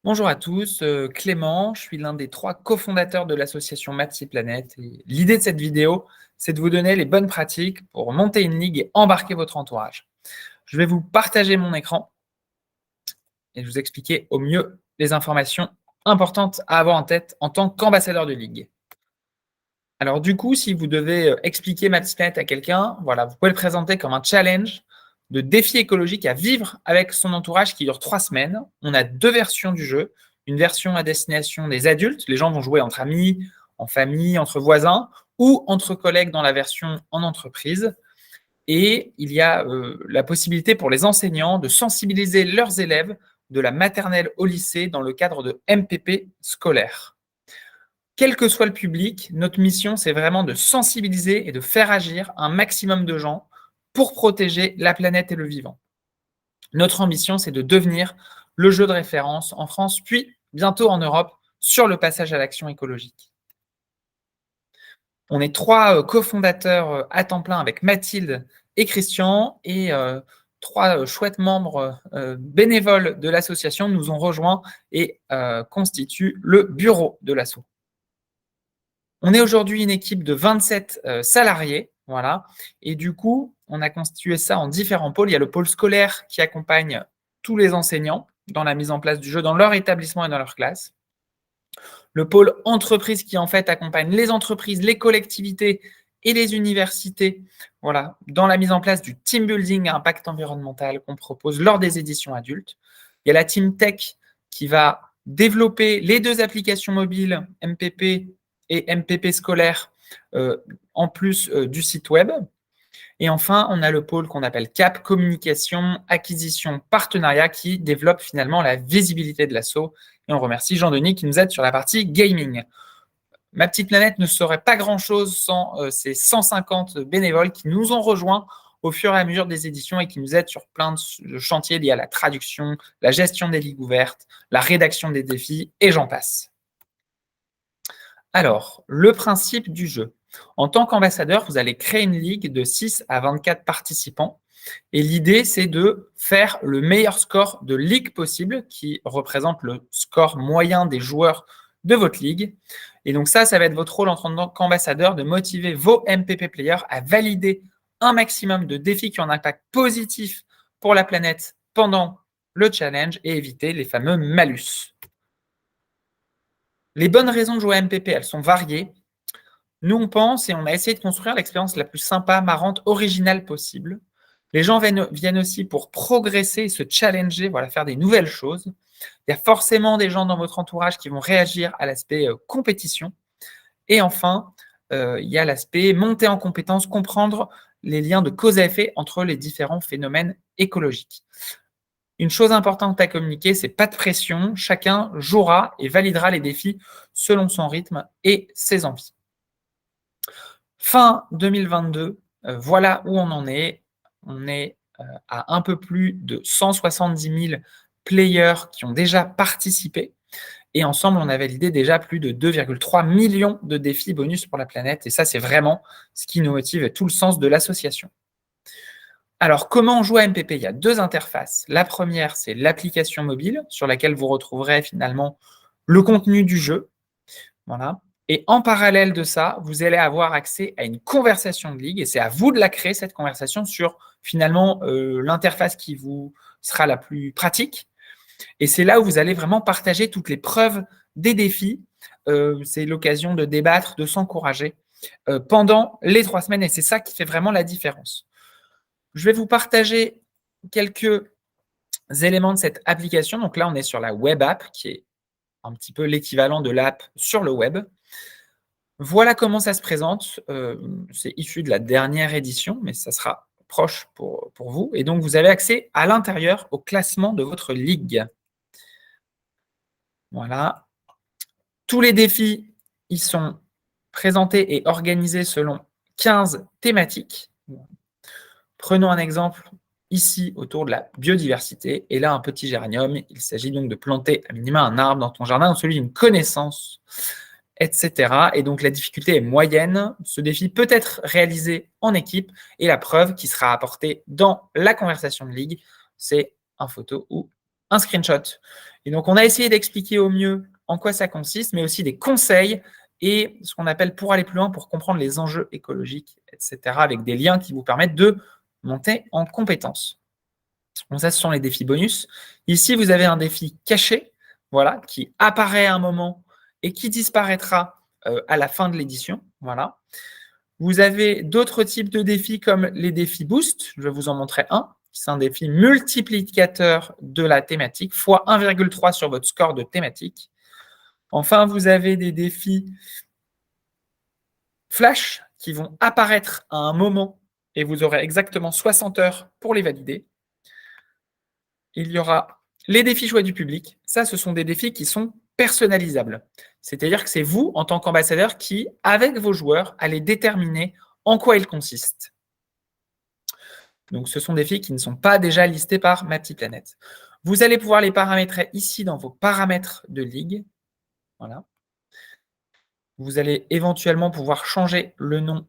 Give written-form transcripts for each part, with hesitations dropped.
Bonjour à tous, Clément, je suis l'un des 3 cofondateurs de l'association Maths Planète. Et l'idée de cette vidéo, c'est de vous donner les bonnes pratiques pour monter une ligue et embarquer votre entourage. Je vais vous partager mon écran et vous expliquer au mieux les informations importantes à avoir en tête en tant qu'ambassadeur de ligue. Alors du coup, si vous devez expliquer Maths Planète à quelqu'un, voilà, vous pouvez le présenter comme un challenge de défi écologique à vivre avec son entourage qui dure 3 semaines. On a 2 versions du jeu. Une version à destination des adultes. Les gens vont jouer entre amis, en famille, entre voisins ou entre collègues dans la version en entreprise. Et il y a la possibilité pour les enseignants de sensibiliser leurs élèves de la maternelle au lycée dans le cadre de MPP scolaire. Quel que soit le public, notre mission, c'est vraiment de sensibiliser et de faire agir un maximum de gens pour protéger la planète et le vivant. Notre ambition, c'est de devenir le jeu de référence en France, puis bientôt en Europe, sur le passage à l'action écologique. On est 3 cofondateurs à temps plein avec Mathilde et Christian, et 3 chouettes membres bénévoles de l'association nous ont rejoints et constituent le bureau de l'asso. On est aujourd'hui une équipe de 27 salariés, voilà, et du coup, on a constitué ça en différents pôles. Il y a le pôle scolaire qui accompagne tous les enseignants dans la mise en place du jeu dans leur établissement et dans leur classe. Le pôle entreprise qui, en fait, accompagne les entreprises, les collectivités et les universités, voilà, dans la mise en place du team building à impact environnemental qu'on propose lors des éditions adultes. Il y a la team tech qui va développer les 2 applications mobiles MPP et MPP scolaire en plus du site web. Et enfin, on a le pôle qu'on appelle CAP, communication, acquisition, partenariat, qui développe finalement la visibilité de l'asso. Et on remercie Jean-Denis qui nous aide sur la partie gaming. Ma petite planète ne serait pas grand-chose sans ces 150 bénévoles qui nous ont rejoints au fur et à mesure des éditions et qui nous aident sur plein de chantiers liés à la traduction, la gestion des ligues ouvertes, la rédaction des défis, et j'en passe. Alors, le principe du jeu. En tant qu'ambassadeur, vous allez créer une ligue de 6 à 24 participants. Et l'idée, c'est de faire le meilleur score de ligue possible, qui représente le score moyen des joueurs de votre ligue. Et donc ça va être votre rôle en tant qu'ambassadeur de motiver vos MPP players à valider un maximum de défis qui ont un impact positif pour la planète pendant le challenge et éviter les fameux malus. Les bonnes raisons de jouer à MPP, elles sont variées. Nous, on pense et on a essayé de construire l'expérience la plus sympa, marrante, originale possible. Les gens viennent aussi pour progresser et se challenger, voilà, faire des nouvelles choses. Il y a forcément des gens dans votre entourage qui vont réagir à l'aspect compétition. Et enfin, il y a l'aspect monter en compétence, comprendre les liens de cause à effet entre les différents phénomènes écologiques. Une chose importante à communiquer, c'est pas de pression. Chacun jouera et validera les défis selon son rythme et ses envies. Fin 2022, voilà où on en est. On est à un peu plus de 170 000 players qui ont déjà participé. Et ensemble, on a validé déjà plus de 2,3 millions de défis bonus pour la planète. Et ça, c'est vraiment ce qui nous motive et tout le sens de l'association. Alors, comment on joue à MPP? Il y a 2 interfaces. La première, c'est l'application mobile sur laquelle vous retrouverez finalement le contenu du jeu. Voilà. Et en parallèle de ça, vous allez avoir accès à une conversation de ligue et c'est à vous de la créer, cette conversation, sur finalement l'interface qui vous sera la plus pratique. Et c'est là où vous allez vraiment partager toutes les preuves des défis. C'est l'occasion de débattre, de s'encourager pendant les 3 semaines et c'est ça qui fait vraiment la différence. Je vais vous partager quelques éléments de cette application. Donc là, on est sur la web app qui est un petit peu l'équivalent de l'app sur le web. Voilà comment ça se présente. C'est issu de la dernière édition, mais ça sera proche pour vous. Et donc, vous avez accès à l'intérieur au classement de votre ligue. Voilà. Tous les défis, ils sont présentés et organisés selon 15 thématiques. Prenons un exemple ici autour de la biodiversité. Et là, un petit géranium. Il s'agit donc de planter à minima un arbre dans ton jardin, celui d'une connaissance, etc. Et donc, la difficulté est moyenne. Ce défi peut être réalisé en équipe. Et la preuve qui sera apportée dans la conversation de ligue, c'est une photo où un screenshot. Et donc, on a essayé d'expliquer au mieux en quoi ça consiste, mais aussi des conseils et ce qu'on appelle pour aller plus loin, pour comprendre les enjeux écologiques, etc., avec des liens qui vous permettent de monter en compétences. Donc ça, ce sont les défis bonus. Ici, vous avez un défi caché, voilà, qui apparaît à un moment et qui disparaîtra à la fin de l'édition. Voilà. Vous avez d'autres types de défis comme les défis boost. Je vais vous en montrer un. C'est un défi multiplicateur de la thématique, fois 1,3 sur votre score de thématique. Enfin, vous avez des défis flash qui vont apparaître à un moment et vous aurez exactement 60 heures pour les valider. Il y aura les défis choix du public. Ça, ce sont des défis qui sont personnalisables. C'est-à-dire que c'est vous, en tant qu'ambassadeur, qui, avec vos joueurs, allez déterminer en quoi ils consistent. Donc, ce sont des défis qui ne sont pas déjà listés par Ma Petite Planète. Vous allez pouvoir les paramétrer ici dans vos paramètres de ligue. Voilà. Vous allez éventuellement pouvoir changer le nom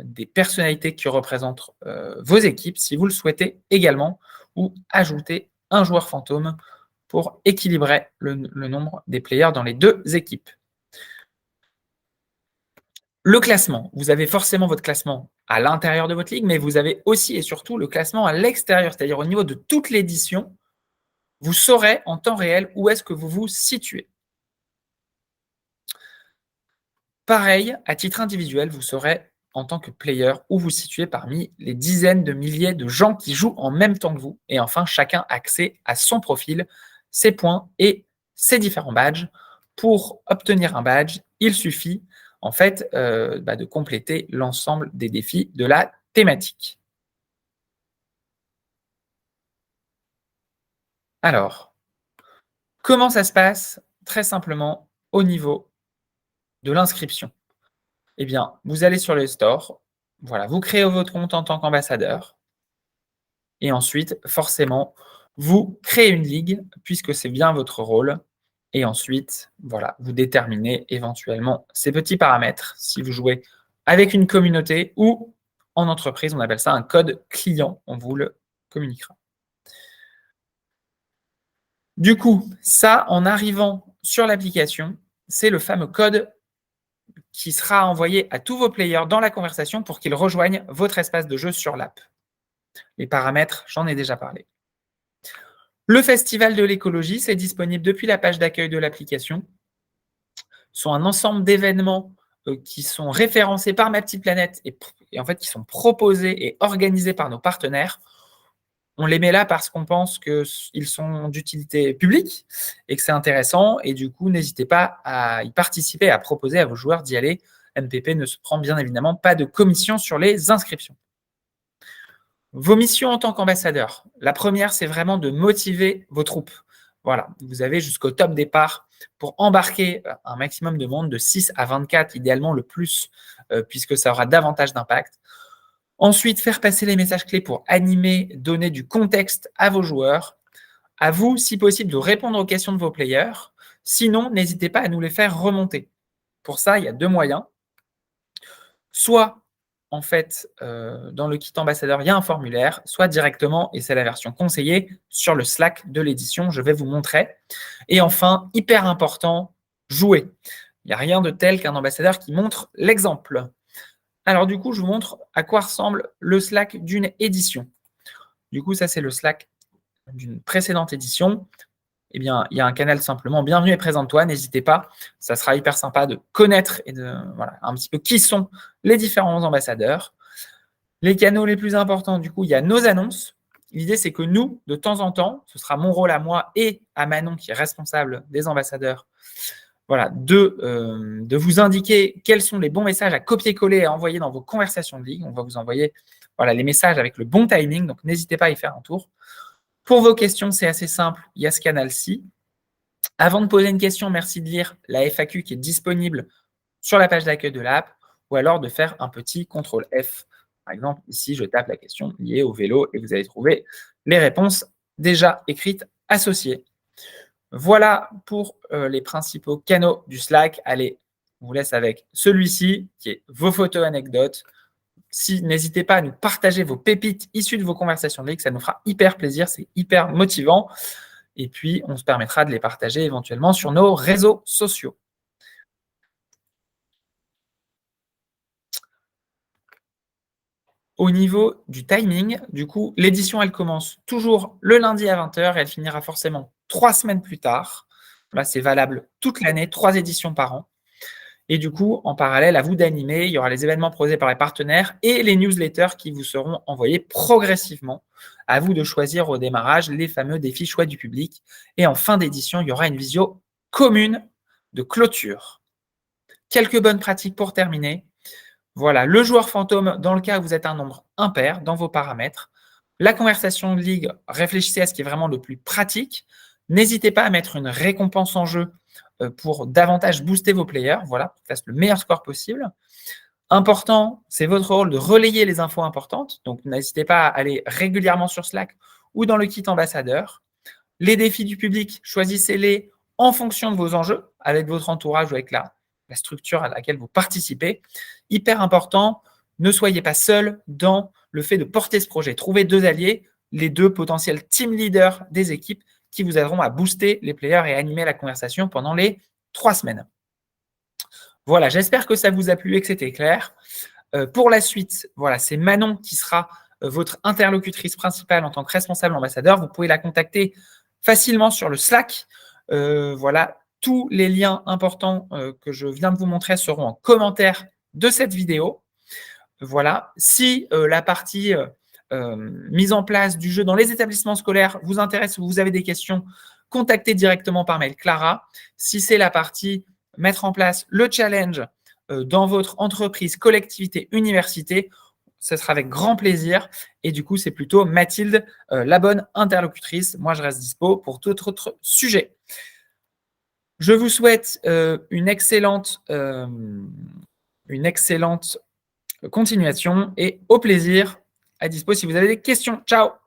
des personnalités qui représentent vos équipes, si vous le souhaitez également, ou ajouter un joueur fantôme pour équilibrer le nombre des players dans les deux équipes. Le classement. Vous avez forcément votre classement à l'intérieur de votre ligue, mais vous avez aussi et surtout le classement à l'extérieur, c'est-à-dire au niveau de toute l'édition. Vous saurez en temps réel où est-ce que vous vous situez. Pareil, à titre individuel, vous saurez en tant que player où vous situez parmi les dizaines de milliers de gens qui jouent en même temps que vous. Et enfin, chacun a accès à son profil, ses points et ses différents badges. Pour obtenir un badge, il suffit en fait de compléter l'ensemble des défis de la thématique. Alors, comment ça se passe? Très simplement, au niveau de l'inscription. Eh bien, vous allez sur le store, voilà, vous créez votre compte en tant qu'ambassadeur, et ensuite, forcément, vous créez une ligue, puisque c'est bien votre rôle, et ensuite, voilà, vous déterminez éventuellement ces petits paramètres, si vous jouez avec une communauté ou en entreprise, on appelle ça un code client, on vous le communiquera. Du coup, ça, en arrivant sur l'application, c'est le fameux code qui sera envoyé à tous vos players dans la conversation pour qu'ils rejoignent votre espace de jeu sur l'app. Les paramètres, j'en ai déjà parlé. Le Festival de l'écologie, c'est disponible depuis la page d'accueil de l'application. Ce sont un ensemble d'événements qui sont référencés par Ma Petite Planète et en fait qui sont proposés et organisés par nos partenaires. On les met là parce qu'on pense qu'ils sont d'utilité publique et que c'est intéressant. Et du coup, n'hésitez pas à y participer, à proposer à vos joueurs d'y aller. MPP ne se prend bien évidemment pas de commission sur les inscriptions. Vos missions en tant qu'ambassadeur. La première, c'est vraiment de motiver vos troupes. Voilà, vous avez jusqu'au top départ pour embarquer un maximum de monde, de 6 à 24, idéalement le plus, puisque ça aura davantage d'impact. Ensuite, faire passer les messages clés pour animer, donner du contexte à vos joueurs. À vous, si possible, de répondre aux questions de vos players. Sinon, n'hésitez pas à nous les faire remonter. Pour ça, il y a deux moyens. Soit, en fait, dans le kit ambassadeur, il y a un formulaire, soit directement, et c'est la version conseillée, sur le Slack de l'édition, je vais vous montrer. Et enfin, hyper important, jouer. Il n'y a rien de tel qu'un ambassadeur qui montre l'exemple. Alors du coup, je vous montre à quoi ressemble le Slack d'une édition. Du coup, ça, c'est le Slack d'une précédente édition. Eh bien, il y a un canal simplement « Bienvenue et présente-toi », n'hésitez pas. Ça sera hyper sympa de connaître et de voilà, un petit peu qui sont les différents ambassadeurs. Les canaux les plus importants, du coup, il y a nos annonces. L'idée, c'est que nous, de temps en temps, ce sera mon rôle à moi et à Manon, qui est responsable des ambassadeurs, voilà, de vous indiquer quels sont les bons messages à copier-coller et à envoyer dans vos conversations de ligue. On va vous envoyer voilà, les messages avec le bon timing, donc n'hésitez pas à y faire un tour. Pour vos questions, c'est assez simple, il y a ce canal-ci. Avant de poser une question, merci de lire la FAQ qui est disponible sur la page d'accueil de l'app, ou alors de faire un petit CTRL F. Par exemple, ici, je tape la question liée au vélo et vous allez trouver les réponses déjà écrites associées. Voilà pour les principaux canaux du Slack. Allez, on vous laisse avec celui-ci qui est vos photos anecdotes. N'hésitez pas à nous partager vos pépites issues de vos conversations de ligue, ça nous fera hyper plaisir, c'est hyper motivant. Et puis, on se permettra de les partager éventuellement sur nos réseaux sociaux. Au niveau du timing, du coup, l'édition, elle commence toujours le lundi à 20h et elle finira forcément 3 semaines plus tard. Là, c'est valable toute l'année, 3 éditions par an. Et du coup, en parallèle, à vous d'animer. Il y aura les événements proposés par les partenaires et les newsletters qui vous seront envoyés progressivement. À vous de choisir au démarrage les fameux défis choix du public. Et en fin d'édition, il y aura une visio commune de clôture. Quelques bonnes pratiques pour terminer. Voilà, le joueur fantôme dans le cas où vous êtes un nombre impair dans vos paramètres. La conversation de ligue, réfléchissez à ce qui est vraiment le plus pratique. N'hésitez pas à mettre une récompense en jeu pour davantage booster vos players, voilà, pour faire le meilleur score possible. Important, c'est votre rôle de relayer les infos importantes, donc n'hésitez pas à aller régulièrement sur Slack ou dans le kit ambassadeur. Les défis du public, choisissez-les en fonction de vos enjeux, avec votre entourage ou avec la structure à laquelle vous participez. Hyper important, ne soyez pas seul dans le fait de porter ce projet. Trouvez 2 alliés, les 2 potentiels team leaders des équipes qui vous aideront à booster les players et animer la conversation pendant les 3 semaines. Voilà, j'espère que ça vous a plu et que c'était clair. Pour la suite, voilà, c'est Manon qui sera votre interlocutrice principale en tant que responsable ambassadeur. Vous pouvez la contacter facilement sur le Slack. Voilà, tous les liens importants que je viens de vous montrer seront en commentaire de cette vidéo. Voilà, si la partie mise en place du jeu dans les établissements scolaires vous intéresse ou vous avez des questions, contactez directement par mail Clara. Si c'est la partie mettre en place le challenge dans votre entreprise, collectivité, université, ce sera avec grand plaisir. Et du coup, c'est plutôt Mathilde, la bonne interlocutrice. Moi, je reste dispo pour tout autre sujet. Je vous souhaite une excellente continuation et au plaisir. À dispo si vous avez des questions. Ciao!